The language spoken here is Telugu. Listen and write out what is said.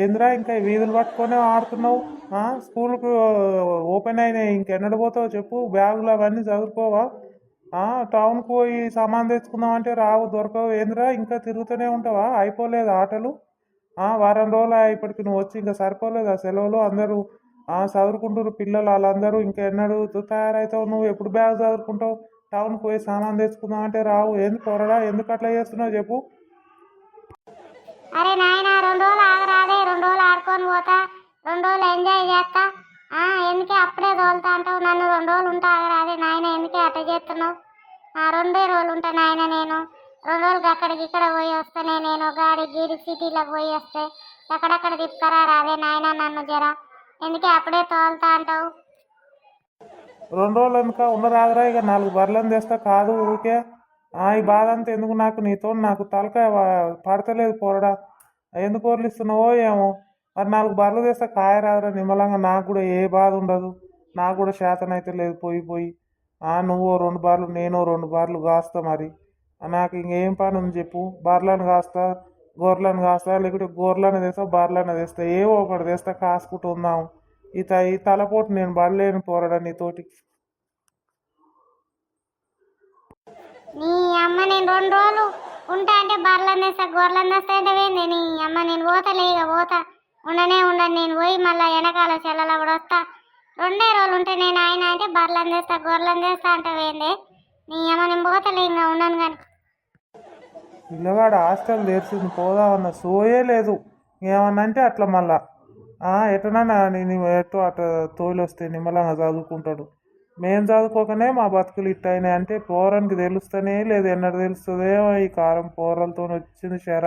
ఏందిరా ఇంకా ఈ వీధులు పట్టుకొని ఆడుతున్నావు? స్కూల్కు ఓపెన్ అయినాయి, ఇంకెన్నడు పోతావు చెప్పు? బ్యాగులు అవన్నీ చదువుకోవా? టౌన్కి పోయి సామాన్ తెచ్చుకుందాం అంటే రావు, దొరకవు. ఏందిరా ఇంకా తిరుగుతూనే ఉంటావా? అయిపోలేదు ఆటలు? వారం రోజులు ఇప్పటికి నువ్వు వచ్చి ఇంకా సరిపోలేదు ఆ సెలవులు. అందరూ చదువుకుంటారు పిల్లలు, వాళ్ళందరూ ఇంకా ఎన్నడూ తయారవుతావు? నువ్వు ఎప్పుడు బ్యాగ్ చదువుకుంటావు? టౌన్కి పోయి సామాన్ తెచ్చుకుందాం అంటే రావు. ఎందుకు కొరడా? ఎందుకు అట్లా చేస్తున్నావు చెప్పు? అరే నాయన 2 రోజులు ఆగరాదే, 2 రోజులు ఆడుకొని పోతా, 2 రోజులు ఎంజాయ్ చేస్తా. ఎందుకే అప్పుడే తోలుతా అంటావు? నన్ను 2 రోజులు ఉంటా ఆగరాదే నాయన, ఎందుకే అట్ట చేస్తున్నావు? 2 రోజులు ఉంటా నాయన నేను. 2 రోజులకి అక్కడికి ఇక్కడ పోయి వస్తానే, నేను గాడి గీడి సిటీలకు పోయి వస్తే ఎక్కడెక్కడ తిప్పుకరా రాదే నాయన నన్ను జరా, ఎందుకే అప్పుడే తోలుతా అంటావు? 2 రోజులు వెనుక ఉండరాదురా, ఇక 4 బర్రెలను తెస్తా. కాదు ఊరికే ఈ బాధ అంతా ఎందుకు నాకు నీతో? నాకు తలకాయ పడతలేదు పోరడా. ఎందుకు వదిలిస్తున్నావో ఏమో. మరి 4 బర్రెలు తెస్తా, కాయ రాదురా నిమ్మలంగా. నాకు కూడా ఏ బాధ ఉండదు, నాకు కూడా శాతం అయితే లేదు పోయి పోయి. నువ్వు 2 బార్లు, నేను 2 బార్లు కాస్తా. మరి నాకు ఇంకేం పని ఉంది చెప్పు? బర్రెలను కాస్తా, గొర్రెలను కాస్తా, లేకుంటే గొర్రెలను తెస్తా, బర్రెలను తెస్తా, ఏవో ఒకటి తెస్తా, కాసుకుంటూ ఉందాం. ఈ తలపోటు నేను పడలేను పోరడా నీతోటి. నీ అమ్మ నేను 2 రోజులు ఉంటా అంటే బర్రెలను తెస్తా, గొర్రెలను తెస్తా అంటే ఏంది? నీ అమ్మ నేను పోతలే, ఇక పోతా. ఉండను నేను పోయి మళ్ళీ వెనకాల చెల్లెల కూడా వస్తా. 2 రోజులు ఉంటే నేను ఆయన అంటే బర్రెలను తెస్తా, గొర్రెలను తెస్తా అంటే ఏంది? నీ అమ్మ నేను పోతలే, ఇంకా ఉండను కానీ. పిల్లగాడు హాస్టల్ తెరిచింది పోదామన్న సోయే లేదు. ఏమన్నా అంటే అట్లా మళ్ళా ఎటన్నా నేను ఎటు అటు తోలి వస్తే నిమ్మలంగా చదువుకుంటాడు. మేము చదువుకోకనే మా బతుకులు ఇట్టయినాయి అంటే పోరానికి తెలుస్తూనే లేదు. ఎన్నడు తెలుస్తుందో ఈ కారం పోరలతో వచ్చింది షెర.